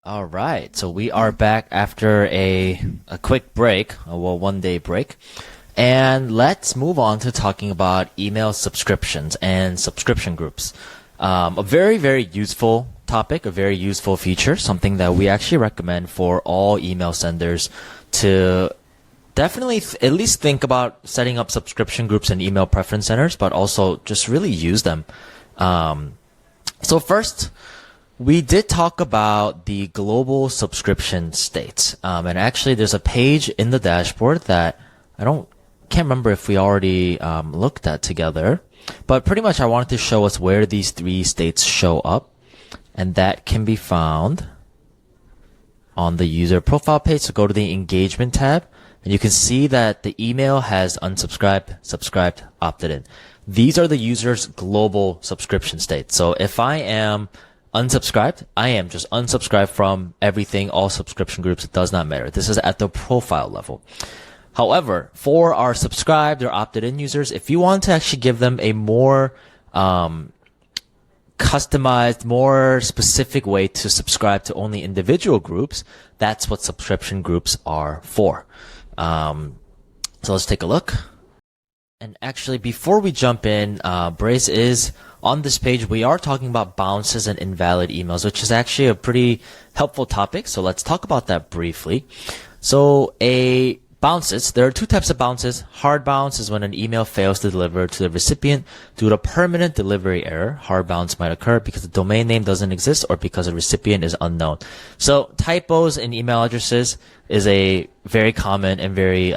All right, so we are back after a quick break, well, 1 day break, and let's move on to talking about email subscriptions and subscription groups. A very, very useful topic, a very useful feature, something that we actually recommend for all email senders to definitely at least think about setting up subscription groups and email preference centers, but also just really use them. So first, we did talk about the global subscription states. And actually there's a page in the dashboard that can't remember if we already looked at together, but pretty much I wanted to show us where these three states show up, and that can be found on the user profile page. So go to the engagement tab, and you can see that the email has unsubscribed, subscribed, opted in. These are the user's global subscription states. So if I am unsubscribed, I am just unsubscribed from everything, all subscription groups. It does not matter. This is at the profile level. However, for our subscribed or opted in users, if you want to actually give them a more customized, more specific way to subscribe to only individual groups, that's what subscription groups are for. So let's take a look. And actually, before we jump in, Braze is on this page. We are talking about bounces and invalid emails, which is actually a pretty helpful topic. So let's talk about that briefly. So bounces, there are two types of bounces. Hard bounce is when an email fails to deliver to the recipient due to permanent delivery error. Hard bounce might occur because the domain name doesn't exist or because the recipient is unknown. So typos in email addresses is a very common and very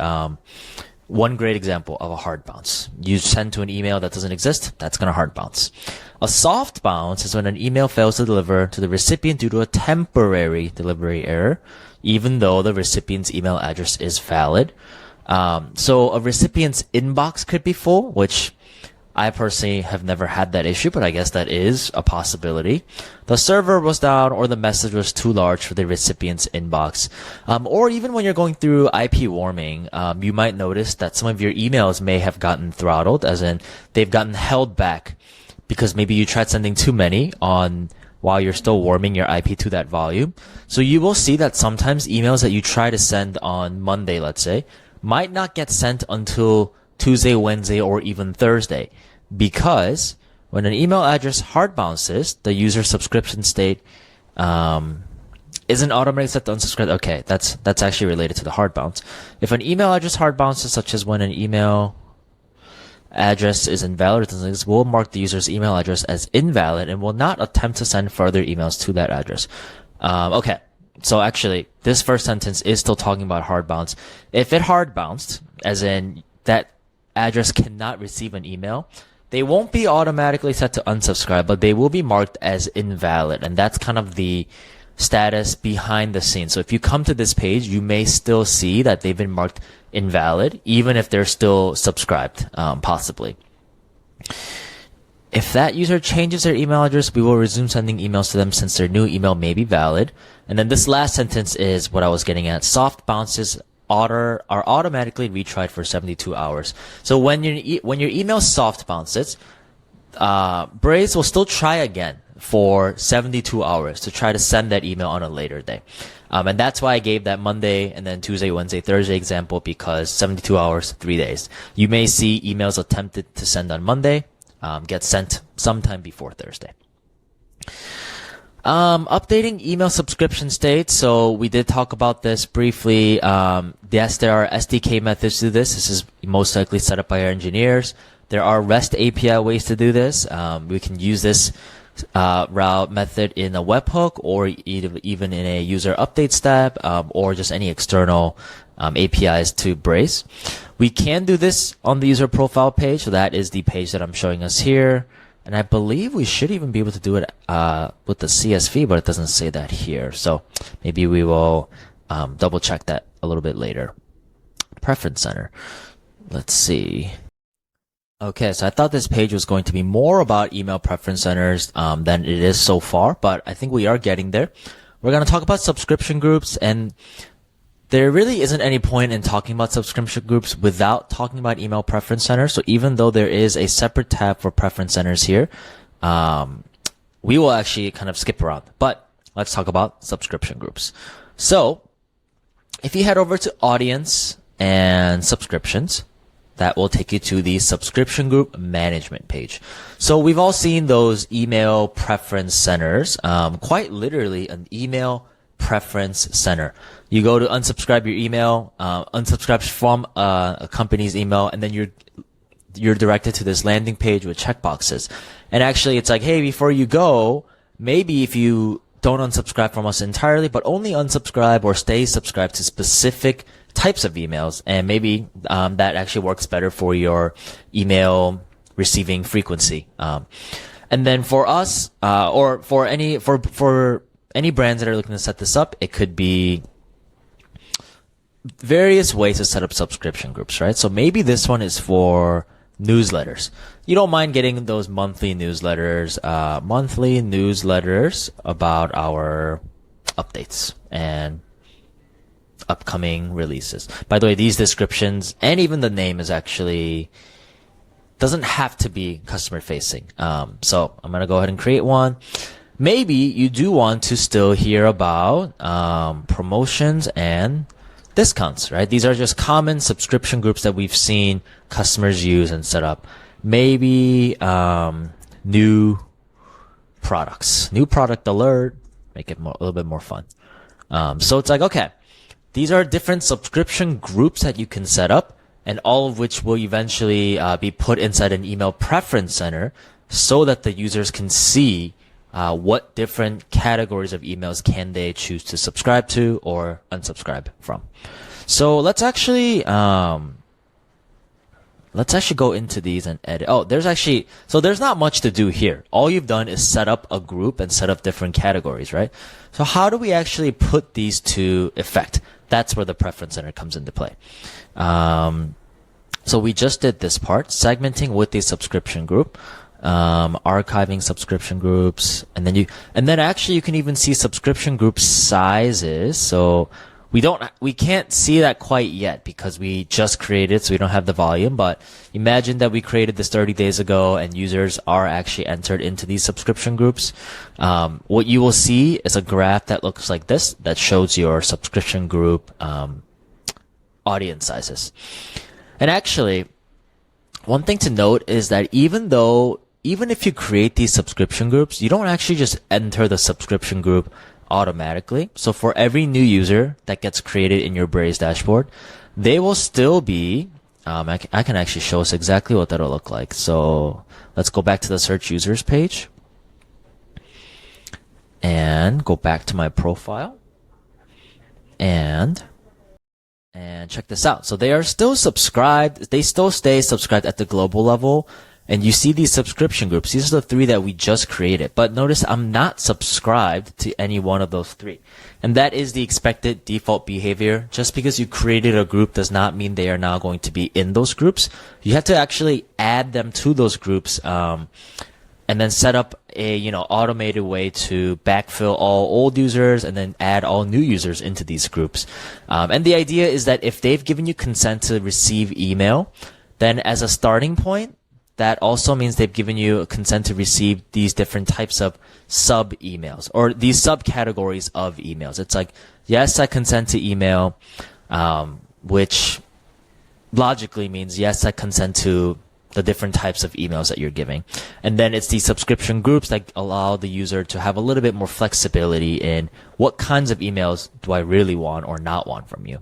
one great example of a hard bounce. You send to an email that doesn't exist, that's going to hard bounce. A soft bounce is when an email fails to deliver to the recipient due to a temporary delivery error, even though the recipient's email address is valid. So a recipient's inbox could be full, which I personally have never had that issue, but I guess that is a possibility. The server was down or the message was too large for the recipient's inbox. Or even when you're going through IP warming, you might notice that some of your emails may have gotten throttled, as in they've gotten held back because maybe you tried sending too many while you're still warming your IP to that volume. So you will see that sometimes emails that you try to send on Monday, let's say, might not get sent until Tuesday, Wednesday, or even Thursday, because when an email address hard bounces, the user subscription state isn't automatically set to unsubscribe. Okay, that's actually related to the hard bounce. If an email address hard bounces, such as when an email address is invalid, will mark the user's email address as invalid and will not attempt to send further emails to that address. Okay, so actually, this first sentence is still talking about hard bounce. If it hard bounced, as in that address cannot receive an email, they won't be automatically set to unsubscribe, but they will be marked as invalid. And that's kind of the status behind the scenes. So if you come to this page, you may still see that they've been marked invalid, even if they're still subscribed, possibly. If that user changes their email address, we will resume sending emails to them since their new email may be valid. And then this last sentence is what I was getting at. Soft bounces are automatically retried for 72 hours. So when your email soft bounces, Braze will still try again for 72 hours to try to send that email on a later day. And that's why I gave that Monday and then Tuesday, Wednesday, Thursday example, because 72 hours, 3 days. You may see emails attempted to send on Monday, get sent sometime before Thursday. Updating email subscription states. So we did talk about this briefly. Yes, there are SDK methods to do this. This is most likely set up by our engineers. There are REST API ways to do this. We can use this route method in a webhook or even in a user update step, or just any external APIs to Braze. We can do this on the user profile page. So that is the page that I'm showing us here. And I believe we should even be able to do it with the CSV, but it doesn't say that here. So maybe we will double check that a little bit later. Preference Center. Let's see. Okay, so I thought this page was going to be more about email preference centers than it is so far, but I think we are getting there. We're going to talk about subscription groups, and there really isn't any point in talking about subscription groups without talking about email preference center. So even though there is a separate tab for preference centers here, we will actually kind of skip around. But let's talk about subscription groups. So if you head over to audience and subscriptions, that will take you to the subscription group management page. So we've all seen those email preference centers, quite literally an email preference center. You go to unsubscribe your email, unsubscribe from a company's email, and then you're directed to this landing page with checkboxes. And actually it's like, hey, before you go, maybe if you don't unsubscribe from us entirely, but only unsubscribe or stay subscribed to specific types of emails, and maybe that actually works better for your email receiving frequency. And then for us, or for any brands that are looking to set this up, it could be various ways to set up subscription groups, right? So maybe this one is for newsletters. You don't mind getting those monthly newsletters about our updates and upcoming releases. By the way, these descriptions and even the name is actually doesn't have to be customer facing. So I'm gonna go ahead and create one. Maybe you do want to still hear about promotions and discounts, right? These are just common subscription groups that we've seen customers use and set up. Maybe new products, new product alert, make it a little bit more fun. So it's like, okay, these are different subscription groups that you can set up, and all of which will eventually be put inside an email preference center so that the users can see what different categories of emails can they choose to subscribe to or unsubscribe from. So let's actually go into these and edit. Oh, there's not much to do here. All you've done is set up a group and set up different categories, right? So how do we actually put these to effect? That's where the preference center comes into play. So we just did this part, segmenting with a subscription group. Archiving subscription groups, and then actually you can even see subscription group sizes. So we can't see that quite yet because we just created, so we don't have the volume, but imagine that we created this 30 days ago and users are actually entered into these subscription groups. What you will see is a graph that looks like this, that shows your subscription group, audience sizes. And actually, one thing to note is that even if you create these subscription groups, you don't actually just enter the subscription group automatically. So for every new user that gets created in your Braze dashboard, they will still be, I can actually show us exactly what that'll look like. So let's go back to the search users page and go back to my profile and check this out. So they are still subscribed. They still stay subscribed at the global level. And you see these subscription groups. These are the three that we just created. But notice I'm not subscribed to any one of those three. And that is the expected default behavior. Just because you created a group does not mean they are now going to be in those groups. You have to actually add them to those groups, and then set up a, automated way to backfill all old users and then add all new users into these groups. And the idea is that if they've given you consent to receive email, then as a starting point, that also means they've given you consent to receive these different types of sub emails or these subcategories of emails. It's like, yes, I consent to email, which logically means yes, I consent to the different types of emails that you're giving. And then it's these subscription groups that allow the user to have a little bit more flexibility in what kinds of emails do I really want or not want from you.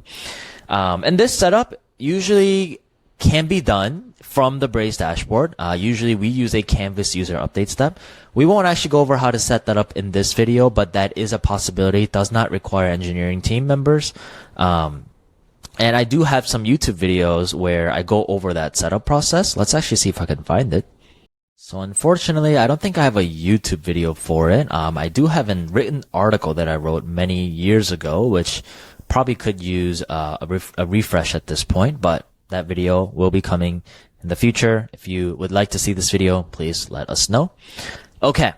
And this setup usually can be done from the Braze dashboard. Usually we use a Canvas user update step. We won't actually go over how to set that up in this video, but that is a possibility. It does not require engineering team members. And I do have some YouTube videos where I go over that setup process. Let's actually see if I can find it. So unfortunately, I don't think I have a YouTube video for it. I do have a written article that I wrote many years ago, which probably could use a refresh at this point, but that video will be coming in the future. If you would like to see this video, please let us know. Okay.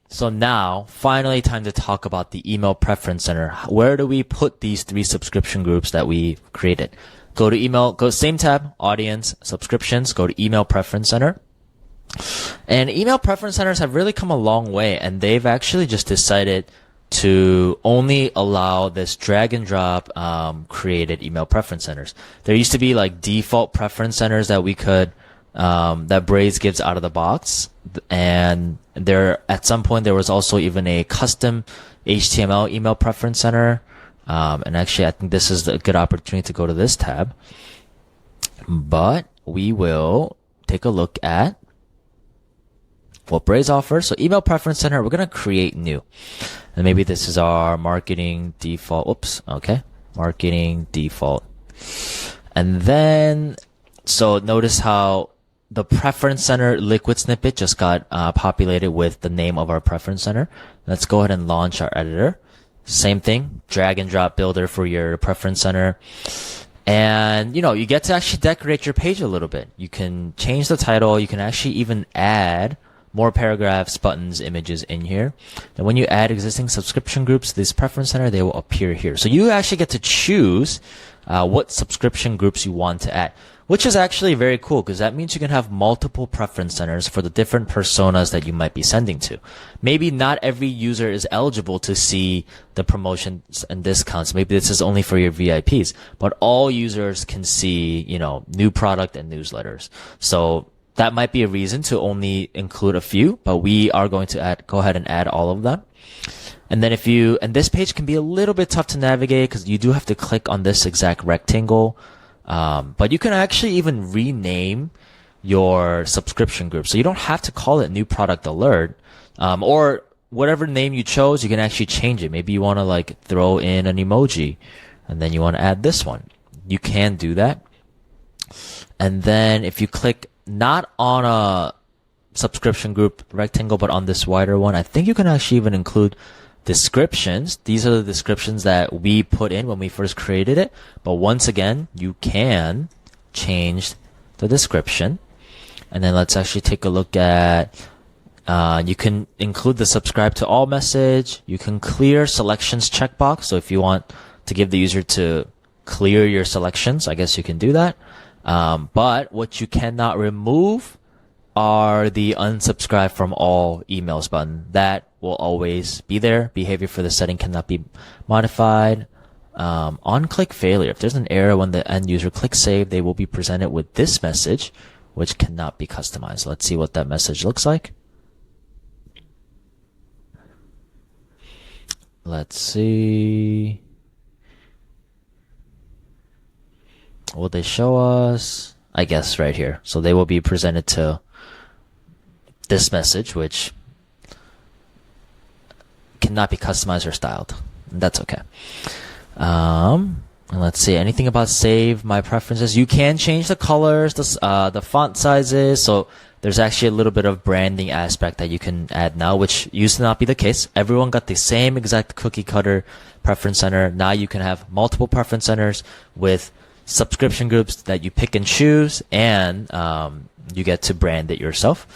So now, finally, time to talk about the email preference center. Where do we put these three subscription groups that we created? Go to email, go same tab, audience, subscriptions, go to email preference center. And email preference centers have really come a long way, and they've actually just decided to only allow this drag and drop created email preference centers. There used to be like default preference centers that we could that Braze gives out of the box, and there at some point there was also even a custom HTML email preference center. And actually, I think this is a good opportunity to go to this tab. But we will take a look at what Braze offers. So email preference center, we're going to create new. And maybe this is our marketing default. Oops. Okay. Marketing default. And then, so notice how the preference center liquid snippet just got populated with the name of our preference center. Let's go ahead and launch our editor. Same thing, drag and drop builder for your preference center. And, you get to actually decorate your page a little bit. You can change the title. You can actually even add more paragraphs, buttons, images in here. And when you add existing subscription groups to this preference center, they will appear here. So you actually get to choose what subscription groups you want to add, which is actually very cool because that means you can have multiple preference centers for the different personas that you might be sending to. Maybe not every user is eligible to see the promotions and discounts. Maybe this is only for your VIPs, but all users can see, new product and newsletters. So that might be a reason to only include a few, but we are going to go ahead and add all of them. And then and this page can be a little bit tough to navigate because you do have to click on this exact rectangle. But you can actually even rename your subscription group. So you don't have to call it new product alert, or whatever name you chose, you can actually change it. Maybe you want to throw in an emoji and then you want to add this one. You can do that. And then if you click not on a subscription group rectangle, but on this wider one, I think you can actually even include descriptions. These are the descriptions that we put in when we first created it. But once again, you can change the description. And then let's actually take a look at, you can include the subscribe to all message. You can clear selections checkbox. So if you want to give the user to clear your selections, I guess you can do that. But what you cannot remove are the unsubscribe from all emails button. That will always be there. Behavior for the setting cannot be modified. On-click failure. If there's an error when the end user clicks save, they will be presented with this message, which cannot be customized. Let's see what that message looks like. Let's see. Will they show us? I guess right here. So they will be presented to this message, which cannot be customized or styled. That's okay. And let's see, anything about save my preferences. You can change the colors, the font sizes. So there's actually a little bit of branding aspect that you can add now, which used to not be the case. Everyone got the same exact cookie cutter preference center. Now you can have multiple preference centers with subscription groups that you pick and choose, and you get to brand it yourself.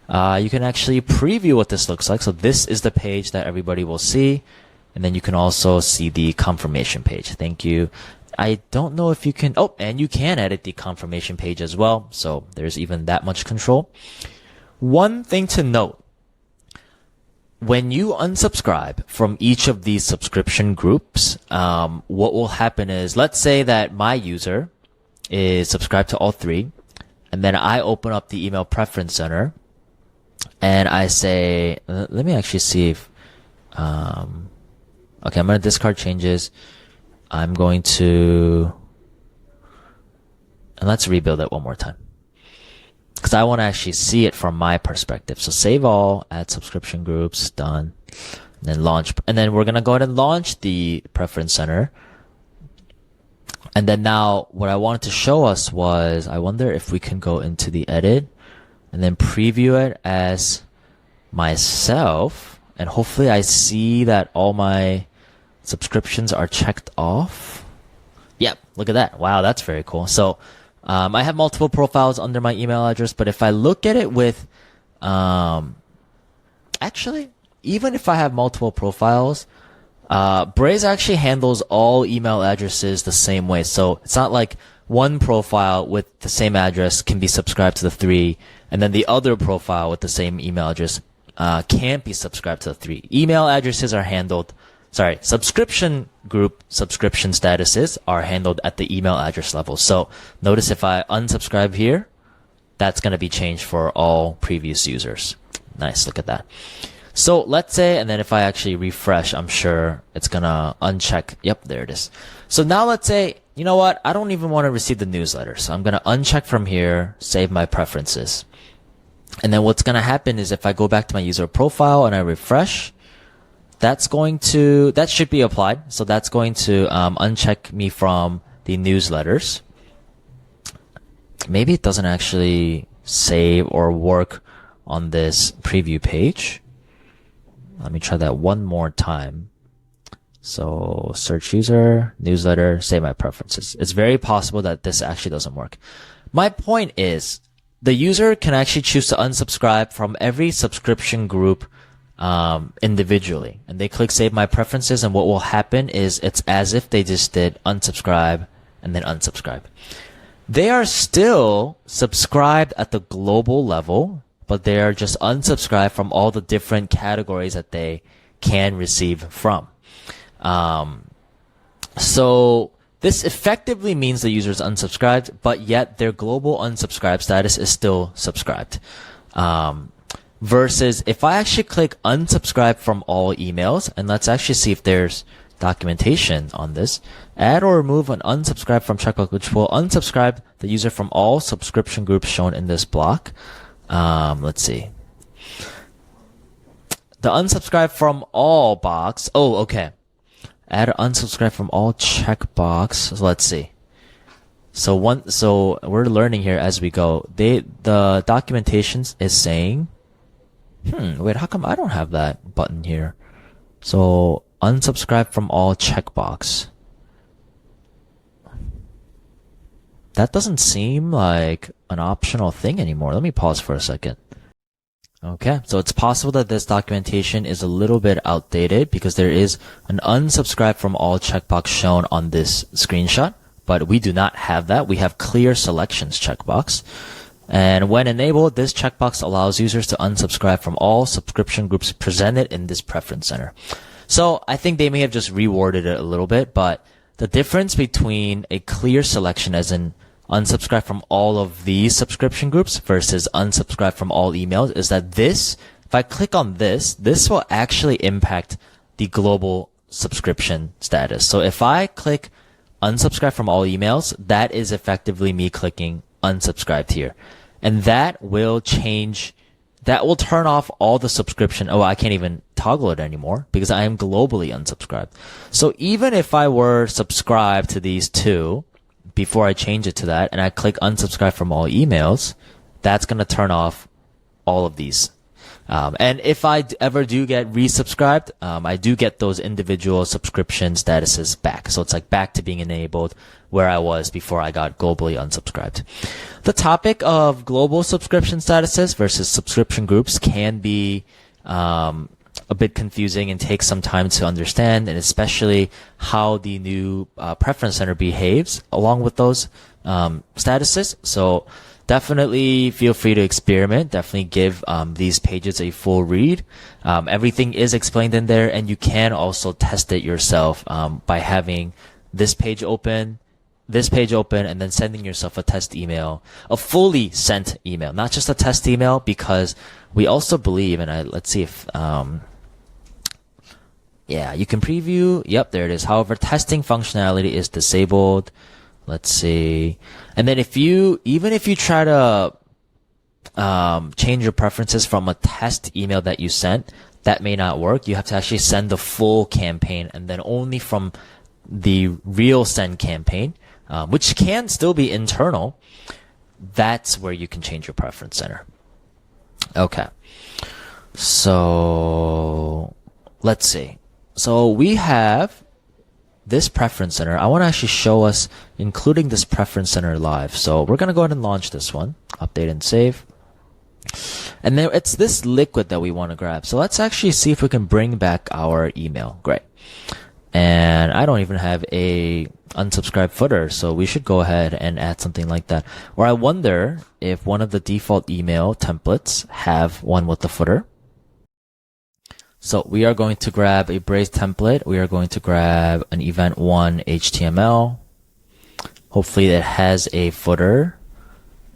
You can actually preview what this looks like. So this is the page that everybody will see. And then you can also see the confirmation page. Thank you. I don't know if you can, and you can edit the confirmation page as well. So there's even that much control. One thing to note, when you unsubscribe from each of these subscription groups, what will happen is, let's say that my user is subscribed to all three, and then I open up the email preference center, and I say, let me actually see if, okay, I'm going to discard changes. I'm going to, and let's rebuild it one more time, because I want to actually see it from my perspective. So save all, add subscription groups, done, and then launch. And then we're going to go ahead and launch the preference center. And then now what I wanted to show us was, I wonder if we can go into the edit and then preview it as myself. And hopefully I see that all my subscriptions are checked off. Yep, look at that. Wow, that's very cool. So I have multiple profiles under my email address, but if I look at it with, actually, even if I have multiple profiles, Braze actually handles all email addresses the same way. So it's not like one profile with the same address can be subscribed to the three, and then the other profile with the same email address can't be subscribed to the 3. Email addresses are handled, subscription group subscription statuses are handled at the email address level. So notice if I unsubscribe here, that's going to be changed for all previous users. Nice, look at that. So let's say, and then if I actually refresh, I'm sure it's going to uncheck. Yep, there it is. So now let's say, you know what? I don't even want to receive the newsletter. So I'm going to uncheck from here, save my preferences. And then what's going to happen is if I go back to my user profile and I refresh, that should be applied. So that's going to uncheck me from the newsletters. Maybe it doesn't actually save or work on this preview page. Let me try that one more time. So search user, newsletter, save my preferences. It's very possible that this actually doesn't work. My point is the user can actually choose to unsubscribe from every subscription group individually. And they click save my preferences, and what will happen is it's as if they just did unsubscribe and then unsubscribe. They are still subscribed at the global level, but they are just unsubscribed from all the different categories that they can receive from. So this effectively means the user is unsubscribed, but yet their global unsubscribe status is still subscribed. Versus if I actually click unsubscribe from all emails, and let's actually see if there's documentation on this. Add or remove an unsubscribe from checkbox, which will unsubscribe the user from all subscription groups shown in this block. Let's see. The unsubscribe from all box. Oh, okay. Add unsubscribe from all checkbox. So let's see. So we're learning here as we go. The documentation is saying, wait, how come I don't have that button here? So unsubscribe from all checkbox. That doesn't seem like an optional thing anymore. Let me pause for a second. Okay, so it's possible that this documentation is a little bit outdated because there is an unsubscribe from all checkbox shown on this screenshot, but we do not have that. We have clear selections checkbox. And when enabled, this checkbox allows users to unsubscribe from all subscription groups presented in this preference center. So I think they may have just reworded it a little bit, but the difference between a clear selection as in unsubscribe from all of these subscription groups versus unsubscribe from all emails is that this, if I click on this will actually impact the global subscription status. So if I click unsubscribe from all emails, that is effectively me clicking unsubscribed here. And that will turn off all the subscription. Oh, I can't even toggle it anymore because I am globally unsubscribed. So even if I were subscribed to these two before I change it to that and I click unsubscribe from all emails, that's going to turn off all of these. And if I ever do get resubscribed, I do get those individual subscription statuses back. So it's like back to being enabled where I was before I got globally unsubscribed. The topic of global subscription statuses versus subscription groups can be a bit confusing and take some time to understand, and especially how the new preference center behaves along with those statuses. So definitely feel free to experiment. Definitely give these pages a full read. Everything is explained in there, and you can also test it yourself by having this page open, and then sending yourself a test email, a fully sent email, not just a test email, because we also believe, and let's see if, yeah, you can preview. Yep, there it is. However, testing functionality is disabled. Let's see. And then even if you try to change your preferences from a test email that you sent, that may not work. You have to actually send the full campaign, and then only from the real send campaign, which can still be internal, that's where you can change your preference center. Okay. So let's see. So we have this preference center. I want to actually show us including this preference center live. So we're going to go ahead and launch this one, update and save. And then it's this liquid that we want to grab. So let's actually see if we can bring back our email. Great. And I don't even have a unsubscribe footer, so we should go ahead and add something like that. Or I wonder if one of the default email templates have one with the footer. So we are going to grab a Braze template. We are going to grab an event1 HTML. Hopefully it has a footer.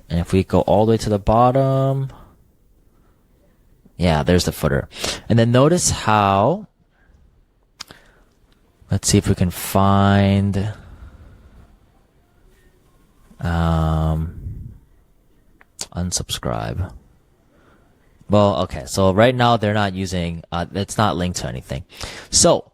And if we go all the way to the bottom, yeah, there's the footer. And then notice how, let's see if we can find, unsubscribe. Well, okay, so right now they're not using, it's not linked to anything. So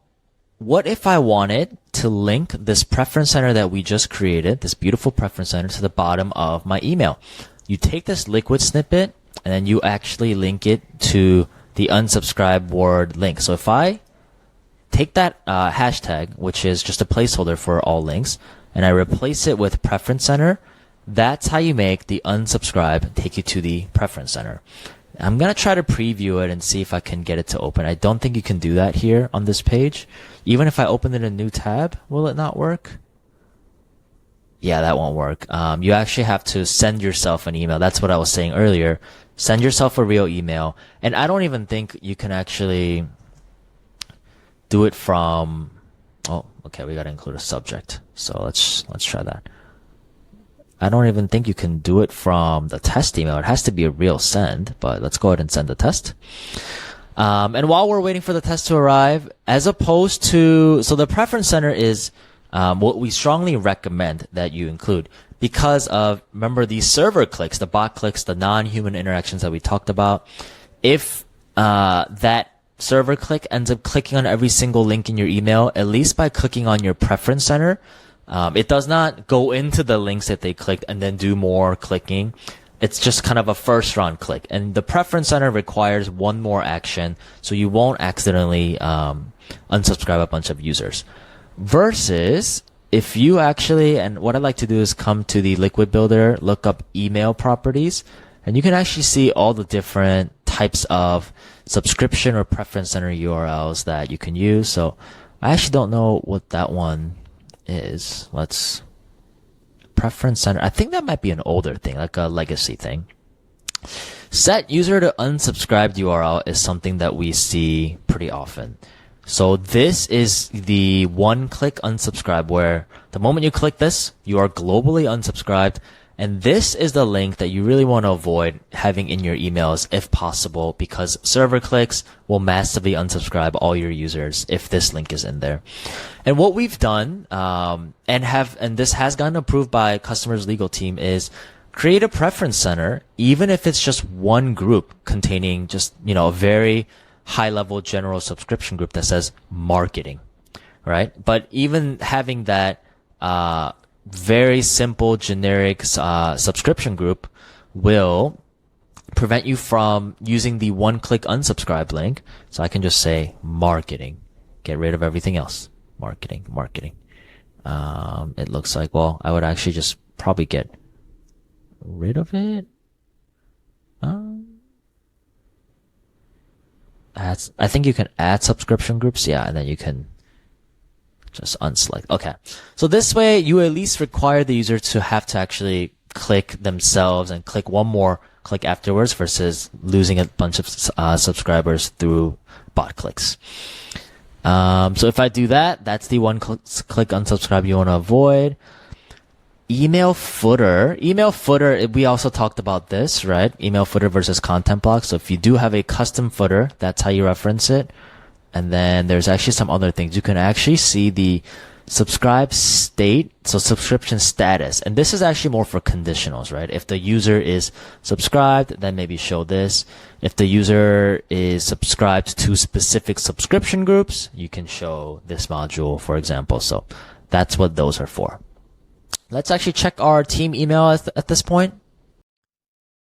what if I wanted to link this preference center that we just created, this beautiful preference center, to the bottom of my email? You take this liquid snippet and then you actually link it to the unsubscribe word link. So if I take that hashtag, which is just a placeholder for all links, and I replace it with preference center, that's how you make the unsubscribe take you to the preference center. I'm going to try to preview it and see if I can get it to open. I don't think you can do that here on this page. Even if I open it in a new tab, will it not work? Yeah, that won't work. You actually have to send yourself an email. That's what I was saying earlier. Send yourself a real email. And I don't even think you can actually do it from, oh, okay, we got to include a subject. So let's try that. I don't even think you can do it from the test email. It has to be a real send, but let's go ahead and send the test. And while we're waiting for the test to arrive, as opposed to, so the preference center is what we strongly recommend that you include because of, remember, these server clicks, the bot clicks, the non-human interactions that we talked about. If that server click ends up clicking on every single link in your email, at least by clicking on your preference center, it does not go into the links that they clicked and then do more clicking. It's just kind of a first round click. And the preference center requires one more action, so you won't accidentally unsubscribe a bunch of users. Versus if you actually, and what I like to do is come to the Liquid Builder, look up email properties, and you can actually see all the different types of subscription or preference center URLs that you can use. So I actually don't know what that one is. Let's preference center. I think that might be an older thing, like a legacy thing. Set user to unsubscribed URL is something that we see pretty often. So this is the one-click unsubscribe where the moment you click this, you are globally unsubscribed. And this is the link that you really want to avoid having in your emails if possible, because server clicks will massively unsubscribe all your users if this link is in there. And what we've done, and this has gotten approved by customers' legal team, is create a preference center, even if it's just one group containing just, a very high level general subscription group that says marketing, right? But even having that, very simple generic subscription group will prevent you from using the one-click unsubscribe link. So I can just say marketing, get rid of everything else. Marketing. It looks like, well, I would actually just probably get rid of it. I think you can add subscription groups. Yeah. And then you can just unselect. Okay. So this way you at least require the user to have to actually click themselves and click one more click afterwards versus losing a bunch of subscribers through bot clicks. So if I do that, that's the one click unsubscribe you want to avoid. Email footer, we also talked about this, right? Email footer versus content block. So if you do have a custom footer, that's how you reference it. And then there's actually some other things. You can actually see the subscribe state, so subscription status. And this is actually more for conditionals, right? If the user is subscribed, then maybe show this. If the user is subscribed to specific subscription groups, you can show this module, for example. So that's what those are for. Let's actually check our team email at this point.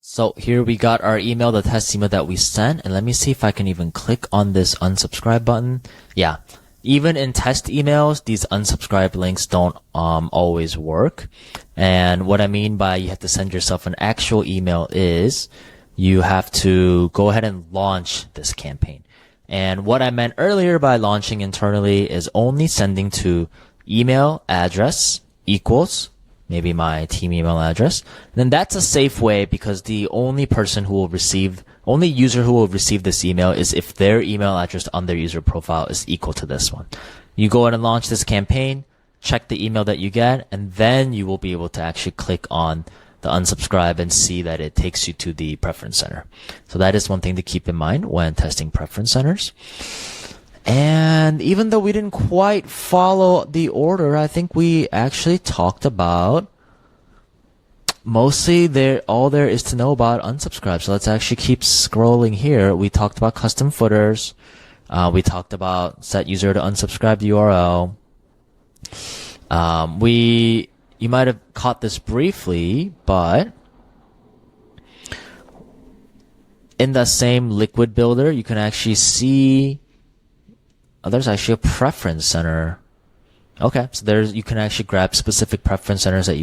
So here we got our email, the test email that we sent, and let me see if I can even click on this unsubscribe button. Yeah, even in test emails, these unsubscribe links don't always work. And what I mean by you have to send yourself an actual email is you have to go ahead and launch this campaign. And what I meant earlier by launching internally is only sending to email address equals maybe my team email address. Then that's a safe way because the only person who will receive, only user who will receive this email is if their email address on their user profile is equal to this one. You go ahead and launch this campaign, check the email that you get, and then you will be able to actually click on the unsubscribe and see that it takes you to the preference center. So that is one thing to keep in mind when testing preference centers. And even though we didn't quite follow the order, I think we actually talked about mostly all there is to know about unsubscribe. So let's actually keep scrolling here. We talked about custom footers. We talked about set user to unsubscribe the URL. You might have caught this briefly, but in the same liquid builder, you can actually see there's actually a preference center. Okay, so you can actually grab specific preference centers that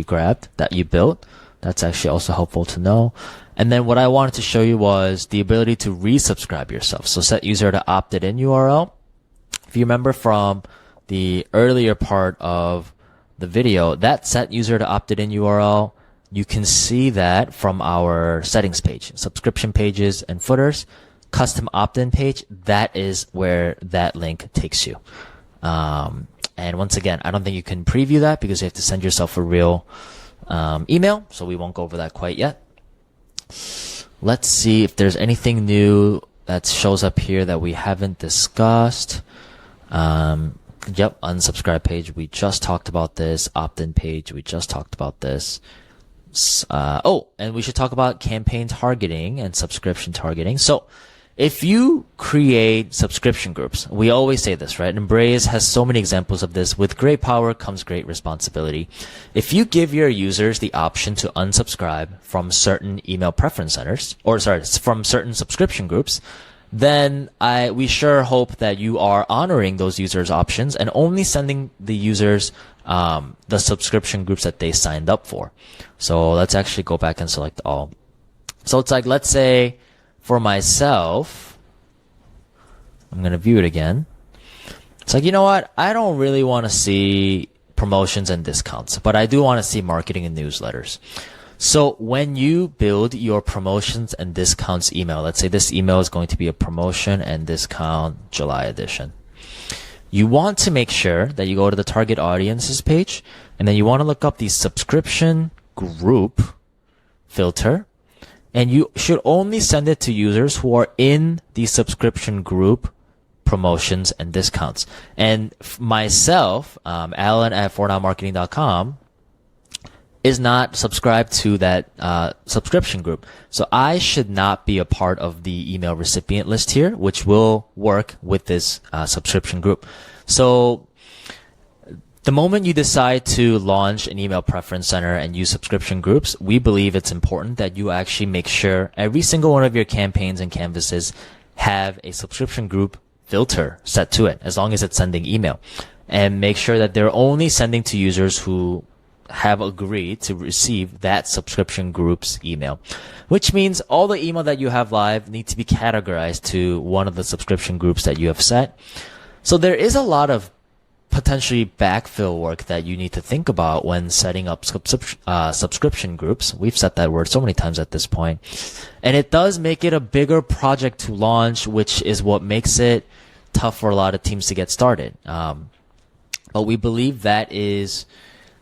you built. That's actually also helpful to know. And then what I wanted to show you was the ability to resubscribe yourself. So set user to opted in URL. If you remember from the earlier part of the video, that set user to opted in URL, you can see that from our settings page, subscription pages and footers, custom opt-in page. That is where that link takes you. And once again, I don't think you can preview that because you have to send yourself a real email. So we won't go over that quite yet. Let's see if there's anything new that shows up here that we haven't discussed. Yep, unsubscribe page. We just talked about this. Opt-in page. We just talked about this. And we should talk about campaign targeting and subscription targeting. So if you create subscription groups, we always say this, right? And Braze has so many examples of this. With great power comes great responsibility. If you give your users the option to unsubscribe from certain email preference centers, from certain subscription groups, then we sure hope that you are honoring those users' options and only sending the users the subscription groups that they signed up for. So let's actually go back and select all. So it's like, let's say for myself, I'm going to view it again. It's like, you know what? I don't really want to see promotions and discounts, but I do want to see marketing and newsletters. So when you build your promotions and discounts email, let's say this email is going to be a promotion and discount July edition. You want to make sure that you go to the target audiences page, and then you want to look up the subscription group filter, and you should only send it to users who are in the subscription group promotions and discounts. And myself, Alan at fornowmarketing.com, is not subscribed to that subscription group. So I should not be a part of the email recipient list here, which will work with this subscription group. So the moment you decide to launch an email preference center and use subscription groups, we believe it's important that you actually make sure every single one of your campaigns and canvases have a subscription group filter set to it, as long as it's sending email. And make sure that they're only sending to users who have agreed to receive that subscription group's email, which means all the email that you have live need to be categorized to one of the subscription groups that you have set. So there is a lot of potentially backfill work that you need to think about when setting up subscription groups. We've said that word so many times at this point. And it does make it a bigger project to launch, which is what makes it tough for a lot of teams to get started. But we believe that is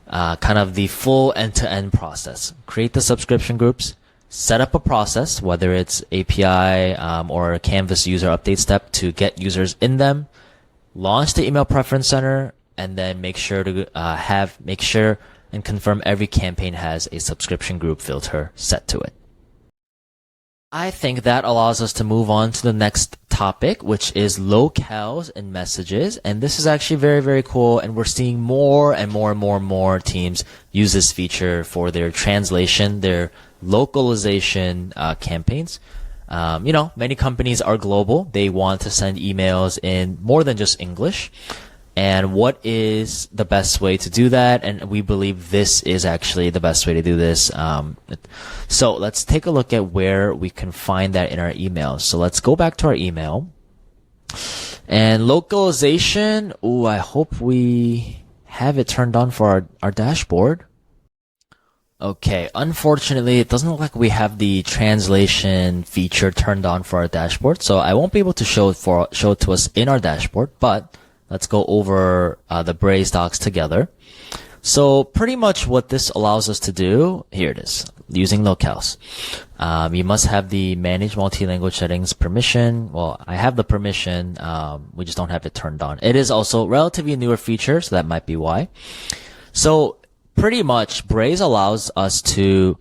kind of the full end-to-end process. Create the subscription groups, set up a process, whether it's API or a Canvas user update step to get users in them, launch the email preference center, and then make sure and confirm every campaign has a subscription group filter set to it. I think that allows us to move on to the next topic, which is locales and messages. And this is actually very, very cool. And we're seeing more and more teams use this feature for their translation, their localization campaigns. Many companies are global. They want to send emails in more than just English. And what is the best way to do that? And we believe this is actually the best way to do this. So let's take a look at where we can find that in our emails. So let's go back to our email. And localization, I hope we have it turned on for our dashboard. Okay, unfortunately, it doesn't look like we have the translation feature turned on for our dashboard, so I won't be able to show it to us in our dashboard, but let's go over the Braze docs together. So pretty much what this allows us to do, here it is, using locales. You must have the manage multi-language settings permission. Well, I have the permission, we just don't have it turned on. It is also relatively a newer feature, so that might be why. So pretty much Braze allows us to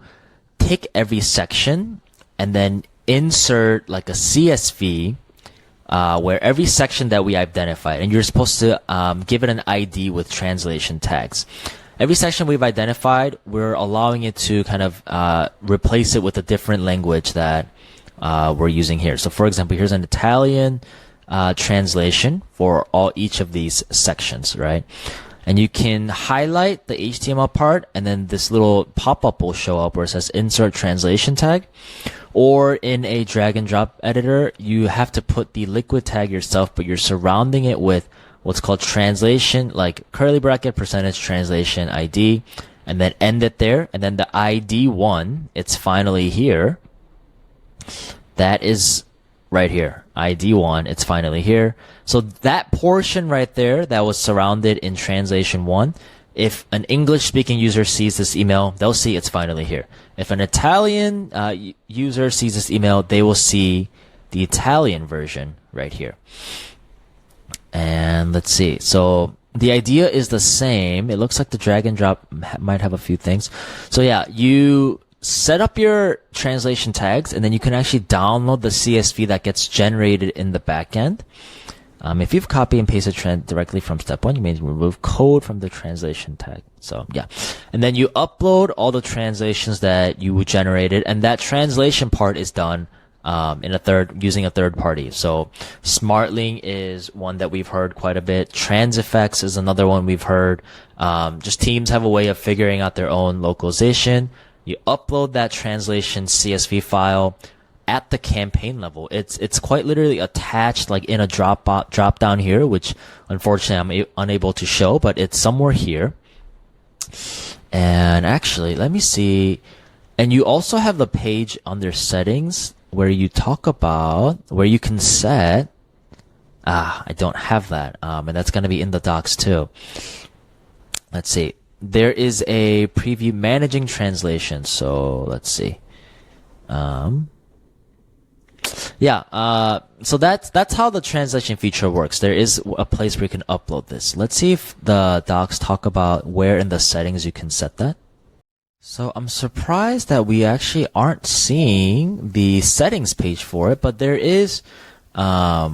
take every section and then insert like a CSV where every section that we identified, and you're supposed to give it an ID with translation tags. Every section we've identified, we're allowing it to kind of replace it with a different language that we're using here. So for example, here's an Italian translation for each of these sections, right? And you can highlight the HTML part, and then this little pop-up will show up where it says insert translation tag. Or in a drag and drop editor, you have to put the liquid tag yourself, but you're surrounding it with what's called translation, like curly bracket percentage translation ID, and then end it there. And then the ID one, it's finally here. That is right here. ID one, it's finally here. So that portion right there that was surrounded in translation one, if an English-speaking user sees this email, they'll see it's finally here. If an Italian user sees this email, they will see the Italian version right here. And let's see. So the idea is the same. It looks like the drag and drop might have a few things. So yeah, you set up your translation tags, and then you can actually download the CSV that gets generated in the backend. If you've copy and pasted trend directly from step one, you may remove code from the translation tag. So yeah. And then you upload all the translations that you generated, and that translation part is done using a third party. So SmartLink is one that we've heard quite a bit. Transifex is another one we've heard. Just teams have a way of figuring out their own localization. You upload that translation CSV file at the campaign level. It's quite literally attached like in a drop down here, which unfortunately I'm unable to show, but it's somewhere here. And actually, let me see. And you also have the page under settings where you talk about where you can set. I don't have that. And that's going to be in the docs too. Let's see. There is a preview managing translation. So let's see. So that's how the translation feature works. There is a place where you can upload this. Let's see if the docs talk about where in the settings you can set that. So I'm surprised that we actually aren't seeing the settings page for it, but there is a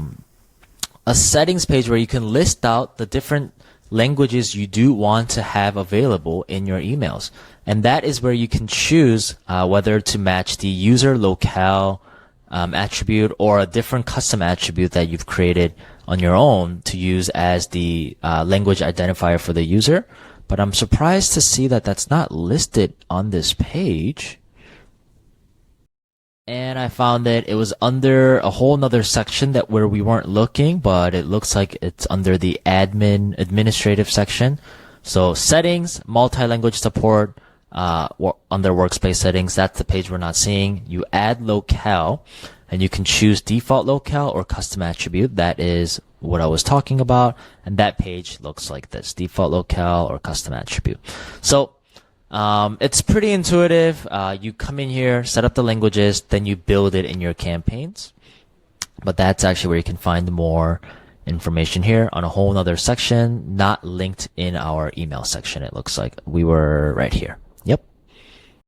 settings page where you can list out the different languages you do want to have available in your emails. And that is where you can choose whether to match the user locale attribute or a different custom attribute that you've created on your own to use as the language identifier for the user. But I'm surprised to see that that's not listed on this page. And I found that it was under a whole nother section where we weren't looking, but it looks like it's under the administrative section. So settings, multi-language support, under workspace settings, that's the page we're not seeing. You add locale, and you can choose default locale or custom attribute. That is what I was talking about. And that page looks like this, default locale or custom attribute. So it's pretty intuitive. You come in here, set up the languages, then you build it in your campaigns. But that's actually where you can find more information here on a whole other section, not linked in our email section. It looks like we were right here. Yep.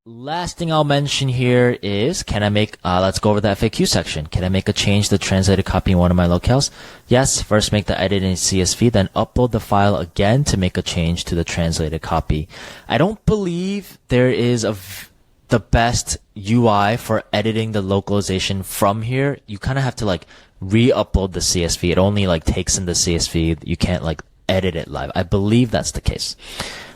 Last thing I'll mention here is, can I make, let's go over the FAQ section. Can I make a change to the translated copy in one of my locales? Yes, first make the edit in CSV, then upload the file again to make a change to the translated copy. I don't believe there is the best UI for editing the localization from here. You kind of have to like re-upload the CSV. It only like takes in the CSV. You can't like edit it live. I believe that's the case.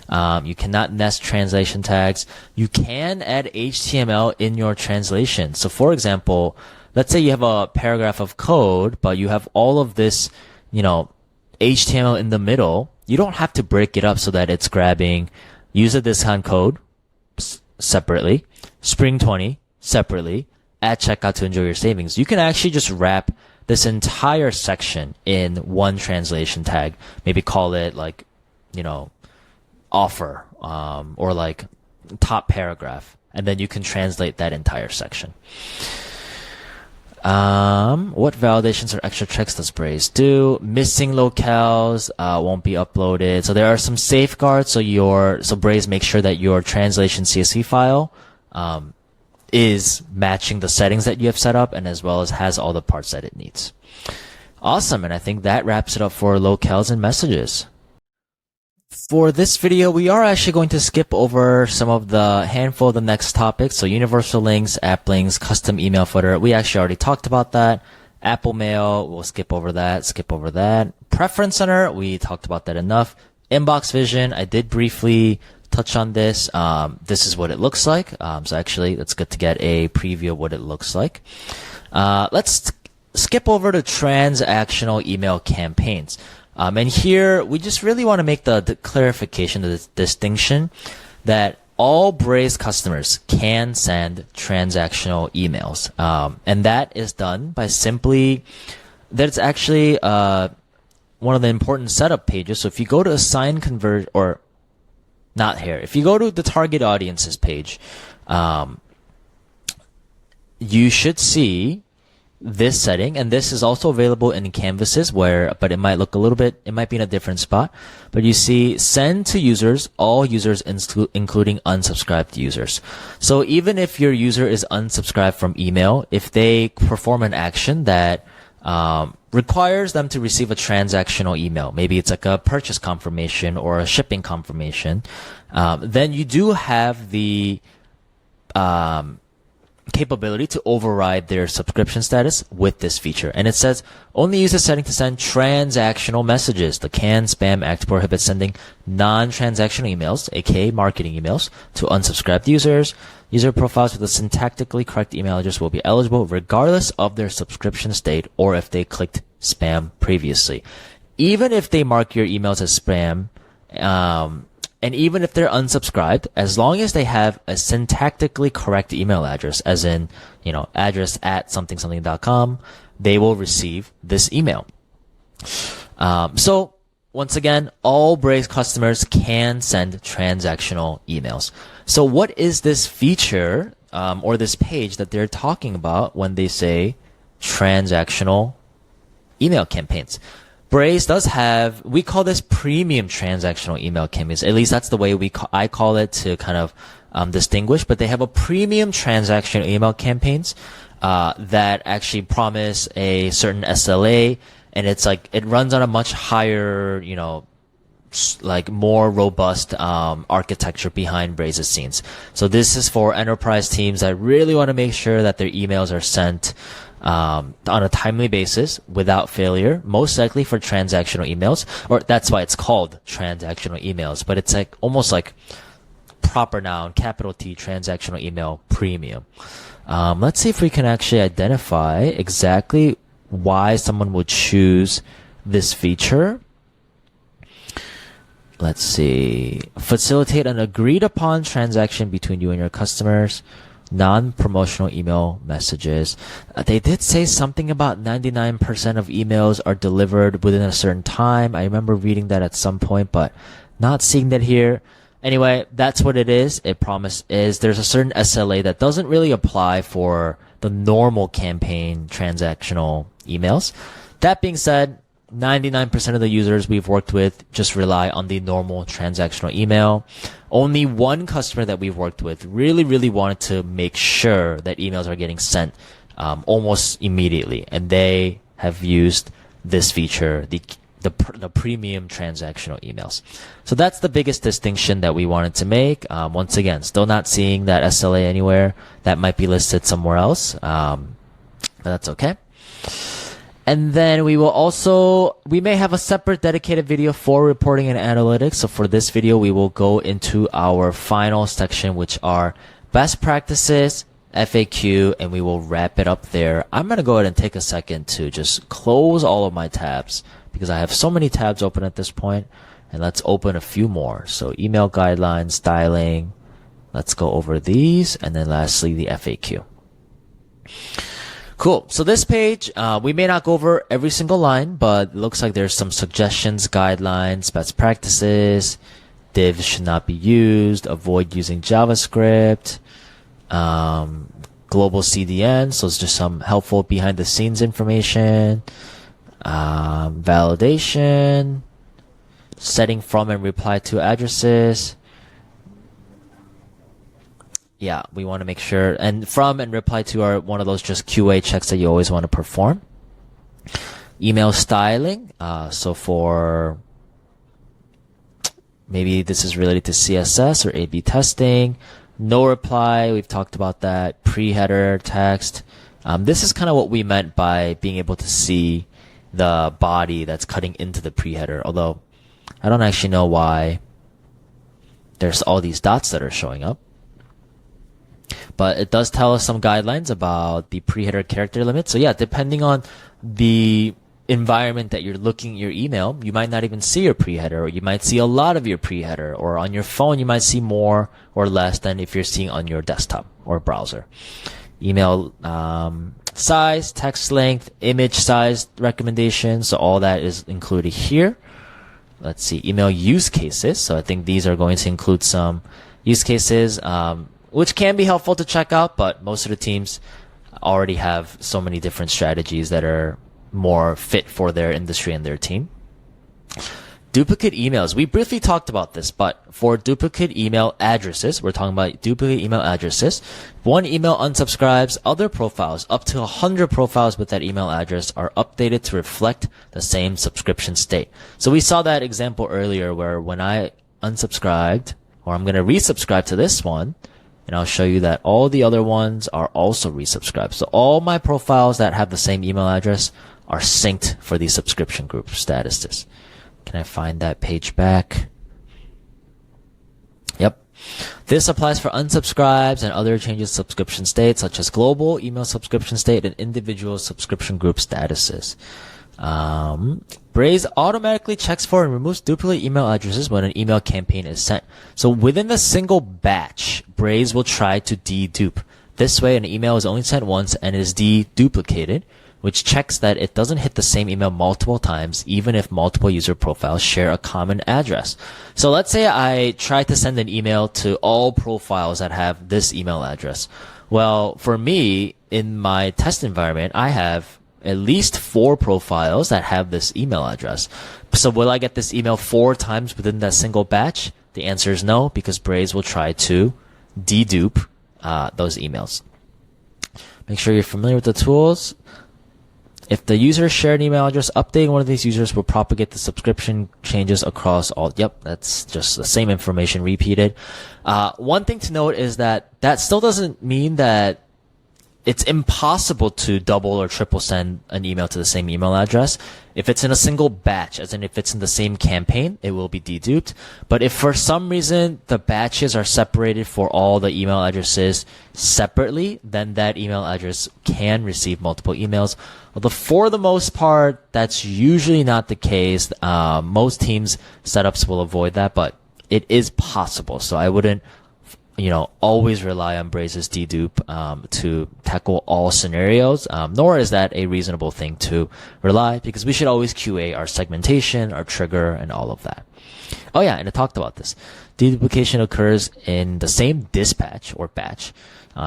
You cannot nest translation tags. You can add HTML in your translation. So for example, let's say you have a paragraph of code, but you have all of this, HTML in the middle. You don't have to break it up so that it's grabbing user discount code, separately, Spring 20 separately, at checkout to enjoy your savings. You can actually just wrap this entire section in one translation tag. Maybe call it like, offer, or like top paragraph. And then you can translate that entire section. What validations or extra checks does Braze do? Missing locales, won't be uploaded. So there are some safeguards. So Braze makes sure that your translation CSV file, is matching the settings that you have set up, and as well as has all the parts that it needs. Awesome. And I think that wraps it up for locales and messages. For this video, we are actually going to skip over some of the handful of the next topics. So universal links, app links, custom email footer. We actually already talked about that. Apple Mail, we'll skip over that. Preference Center, we talked about that enough. Inbox Vision, I did briefly touch on this. This is what it looks like. So actually, it's good to get a preview of what it looks like. Let's skip over to transactional email campaigns. And here, we just really want to make the clarification, the distinction that all Braze customers can send transactional emails. And that is done by simply, that's actually one of the important setup pages. So if you go to assign convert, or not here, if you go to the target audiences page, you should see this setting, and this is also available in canvases but it might look it might be in a different spot, but you see send to users, all users including unsubscribed users. So even if your user is unsubscribed from email, if they perform an action that requires them to receive a transactional email, maybe it's like a purchase confirmation or a shipping confirmation, then you do have the capability to override their subscription status with this feature. And it says only use the setting to send transactional messages. The Can Spam Act prohibits sending non-transactional emails, aka marketing emails, to unsubscribed users. User profiles with a syntactically correct email address will be eligible regardless of their subscription state or if they clicked spam previously. Even if they mark your emails as spam, and even if they're unsubscribed, as long as they have a syntactically correct email address, as in, address at something.com, they will receive this email. So once again, all Braze customers can send transactional emails. So what is this feature, or this page that they're talking about when they say transactional email campaigns? Braze does have, we call this premium transactional email campaigns. At least that's the way I call it to kind of distinguish. But they have a premium transactional email campaigns that actually promise a certain SLA, and it's like it runs on a much higher, like more robust architecture behind Braze's scenes. So this is for enterprise teams that really want to make sure that their emails are sent on a timely basis without failure, most likely for transactional emails, or that's why it's called transactional emails, but it's like almost like proper noun, capital T, transactional email premium. Let's see if we can actually identify exactly why someone would choose this feature. Let's see. Facilitate an agreed upon transaction between you and your customers. Non-promotional email messages. They did say something about 99% of emails are delivered within a certain time. I remember reading that at some point, but not seeing that here. Anyway, that's what it is. It is there's a certain SLA that doesn't really apply for the normal campaign transactional emails. That being said, 99% of the users we've worked with just rely on the normal transactional email. Only one customer that we've worked with really wanted to make sure that emails are getting sent almost immediately, and they have used this feature, the premium transactional emails. So that's the biggest distinction that we wanted to make. Once again, still not seeing that SLA anywhere. That might be listed somewhere else, but that's okay. And then we may have a separate dedicated video for reporting and analytics. So for this video, we will go into our final section, which are best practices, FAQ, and we will wrap it up there. I'm going to go ahead and take a second to just close all of my tabs because I have so many tabs open at this point, and let's open a few more. So email guidelines, styling. Let's go over these, and then lastly, the FAQ. Cool. So this page, we may not go over every single line, but it looks like there's some suggestions, guidelines, best practices. Divs should not be used. Avoid using JavaScript. Global CDN. So it's just some helpful behind the scenes information. Validation. Setting from and reply to addresses. Yeah, we want to make sure, and from and reply to are one of those just QA checks that you always want to perform. Email styling, so for maybe this is related to CSS or A/B testing. No reply, we've talked about that. Pre-header text. This is kind of what we meant by being able to see the body that's cutting into the pre-header, although I don't actually know why there's all these dots that are showing up. But it does tell us some guidelines about the pre-header character limit. So yeah, depending on the environment that you're looking at your email, you might not even see your pre-header, or you might see a lot of your pre-header, or on your phone you might see more or less than if you're seeing on your desktop or browser. Email size, text length, image size recommendations. So all that is included here. Let's see, email use cases. So I think these are going to include some use cases, which can be helpful to check out, but most of the teams already have so many different strategies that are more fit for their industry and their team. Duplicate emails. We briefly talked about this, but for duplicate email addresses, we're talking about duplicate email addresses. One email unsubscribes, other profiles, up to 100 profiles with that email address are updated to reflect the same subscription state. So we saw that example earlier where when I unsubscribed, or I'm going to resubscribe to this one, and I'll show you that all the other ones are also resubscribed. So all my profiles that have the same email address are synced for these subscription group statuses. Can I find that page back? Yep. This applies for unsubscribes and other changes to subscription states, such as global email subscription state and individual subscription group statuses. Braze automatically checks for and removes duplicate email addresses when an email campaign is sent. So within a single batch, Braze will try to dedupe. This way, an email is only sent once and is deduplicated, which checks that it doesn't hit the same email multiple times, even if multiple user profiles share a common address. So let's say I try to send an email to all profiles that have this email address. Well, for me, in my test environment, I have at least 4 profiles that have this email address. So will I get this email 4 times within that single batch? The answer is no, because Braze will try to dedupe those emails. Make sure you're familiar with the tools. If the user shared an email address, updating one of these users will propagate the subscription changes across all. Yep, that's just the same information repeated. One thing to note is that still doesn't mean that it's impossible to double or triple send an email to the same email address. If it's in a single batch, as in if it's in the same campaign, it will be deduped. But if for some reason the batches are separated for all the email addresses separately, then that email address can receive multiple emails. Although for the most part, that's usually not the case. Most teams setups will avoid that, but it is possible. So I wouldn't always rely on Braze's dedupe to tackle all scenarios, nor is that a reasonable thing to rely, because we should always QA our segmentation, our trigger, and all of that. Oh yeah, and I talked about this. Deduplication occurs in the same dispatch or batch.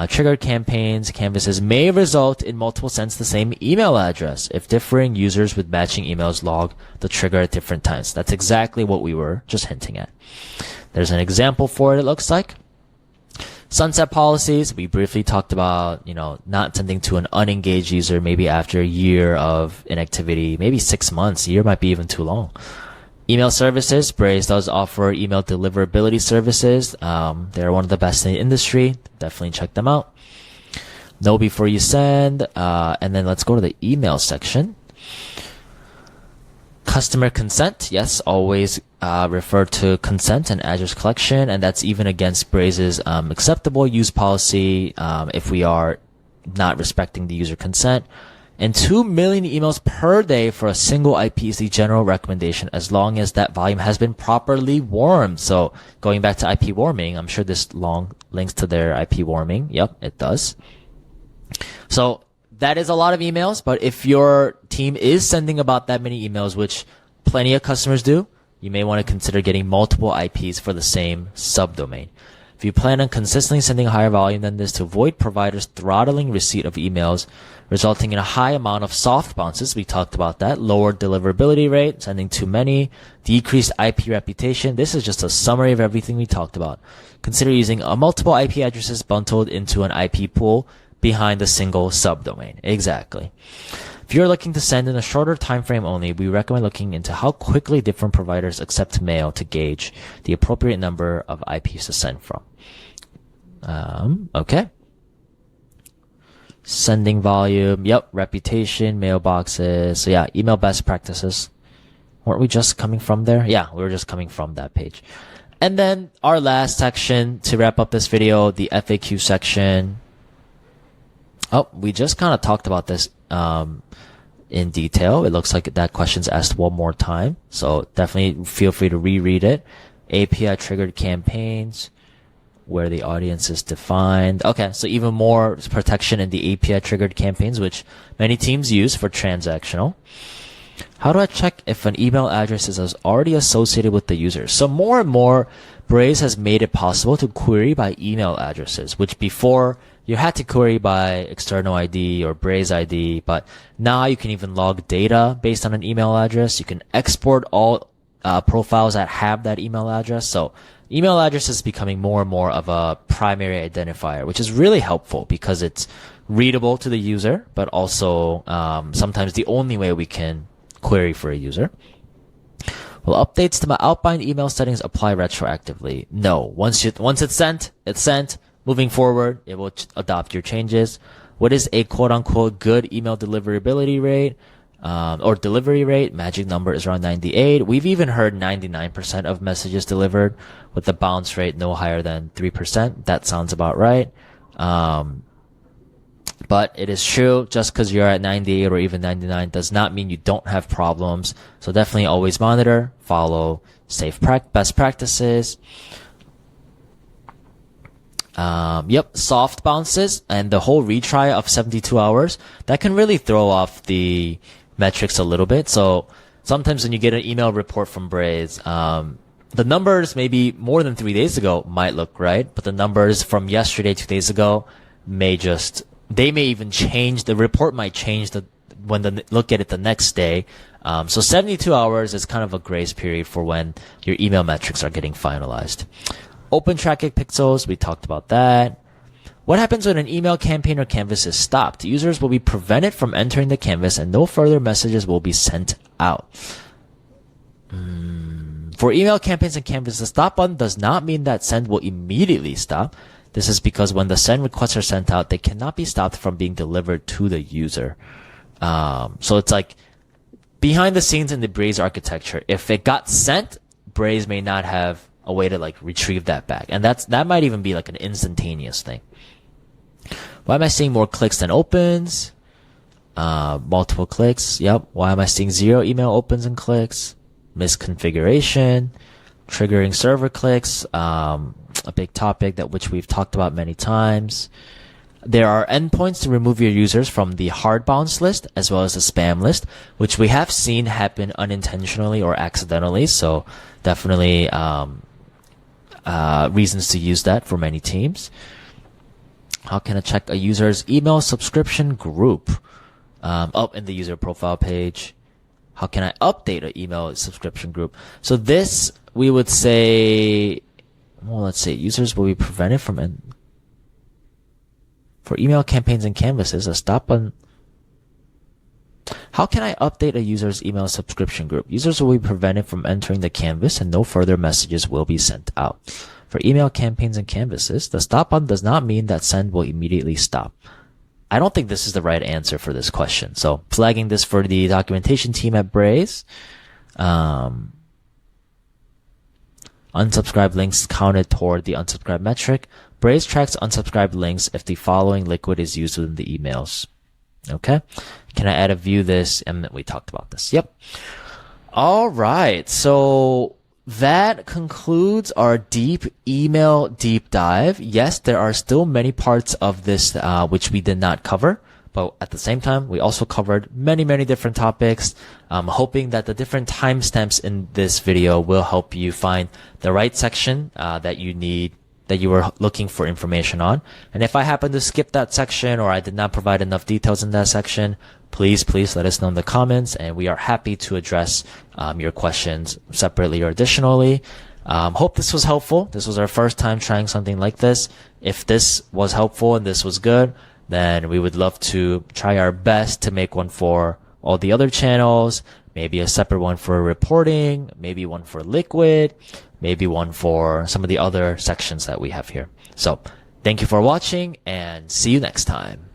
Trigger campaigns, canvases may result in multiple sends to the same email address if differing users with matching emails log the trigger at different times. That's exactly what we were just hinting at. There's an example for it looks like. Sunset policies, we briefly talked about, not sending to an unengaged user maybe after a year of inactivity, maybe 6 months. A year might be even too long. Email services, Braze does offer email deliverability services. They're one of the best in the industry. Definitely check them out. Know before you send. And then let's go to the email section. Customer consent, yes, always refer to consent and address collection, and that's even against Braze's acceptable use policy if we are not respecting the user consent. And 2 million emails per day for a single IP is the general recommendation as long as that volume has been properly warmed. So going back to IP warming, I'm sure this long links to their IP warming. Yep, it does. So that is a lot of emails, but if your team is sending about that many emails, which plenty of customers do, you may want to consider getting multiple IPs for the same subdomain. If you plan on consistently sending a higher volume than this to avoid providers throttling receipt of emails, resulting in a high amount of soft bounces, we talked about that, lower deliverability rate, sending too many, decreased IP reputation. This is just a summary of everything we talked about. Consider using a multiple IP addresses bundled into an IP pool behind a single subdomain. Exactly. If you're looking to send in a shorter time frame only, we recommend looking into how quickly different providers accept mail to gauge the appropriate number of IPs to send from. Okay. Sending volume. Yep. Reputation, mailboxes. So yeah, email best practices. Weren't we just coming from there? Yeah, we were just coming from that page. And then our last section to wrap up this video, the FAQ section. Oh, we just kind of talked about this in detail. It looks like that question's asked one more time. So definitely feel free to reread it. API triggered campaigns, where the audience is defined. Okay, so even more protection in the API triggered campaigns, which many teams use for transactional. How do I check if an email address is already associated with the user? So more and more, Braze has made it possible to query by email addresses, which before you had to query by external ID or Braze ID, but now you can even log data based on an email address. You can export all profiles that have that email address. So email address is becoming more and more of a primary identifier, which is really helpful because it's readable to the user, but also sometimes the only way we can query for a user. Will updates to my outbound email settings apply retroactively? No. Once it's sent, it's sent. Moving forward, it will adopt your changes. What is a quote-unquote good email deliverability rate or delivery rate? Magic number is around 98. We've even heard 99% of messages delivered with the bounce rate no higher than 3%. That sounds about right. But it is true, just because you're at 98 or even 99 does not mean you don't have problems. So definitely always monitor, follow best practices. Yep, soft bounces and the whole retry of 72 hours, that can really throw off the metrics a little bit. So sometimes when you get an email report from Braze, the numbers maybe more than 3 days ago might look right, but the numbers from yesterday, 2 days ago they may even change. The report might change when they look at it the next day. So 72 hours is kind of a grace period for when your email metrics are getting finalized. Open tracking pixels, we talked about that. What happens when an email campaign or canvas is stopped? Users will be prevented from entering the canvas and no further messages will be sent out. For email campaigns and canvas, the stop button does not mean that send will immediately stop. This is because when the send requests are sent out, they cannot be stopped from being delivered to the user. So it's like behind the scenes in the Braze architecture, if it got sent, Braze may not have a way to like retrieve that back. And that might even be like an instantaneous thing. Why am I seeing more clicks than opens? Multiple clicks. Yep. Why am I seeing 0 email opens and clicks? Misconfiguration, triggering server clicks, a big topic which we've talked about many times. There are endpoints to remove your users from the hard bounce list as well as the spam list, which we have seen happen unintentionally or accidentally. So definitely reasons to use that for many teams. How can I check a user's email subscription group? Up in the user profile page. How can I update an email subscription group? So this, we would say, well, let's see, users will be prevented from for email campaigns and canvases, a stop button. How can I update a user's email subscription group? Users will be prevented from entering the canvas and no further messages will be sent out. For email campaigns and canvases, the stop button does not mean that send will immediately stop. I don't think this is the right answer for this question. So flagging this for the documentation team at Braze. Unsubscribed links counted toward the unsubscribed metric. Braze tracks unsubscribed links if the following liquid is used within the emails. Okay. Can I add a view this? And we talked about this. Yep. All right. So that concludes our deep email deep dive. Yes, there are still many parts of this, which we did not cover. But at the same time, we also covered many, many different topics. I'm hoping that the different timestamps in this video will help you find the right section that you need, that you were looking for information on. And if I happen to skip that section or I did not provide enough details in that section, please let us know in the comments, and we are happy to address your questions separately or additionally. Hope this was helpful. This was our first time trying something like this. If this was helpful and this was good, then we would love to try our best to make one for all the other channels, maybe a separate one for reporting, maybe one for liquid, maybe one for some of the other sections that we have here. So thank you for watching and see you next time.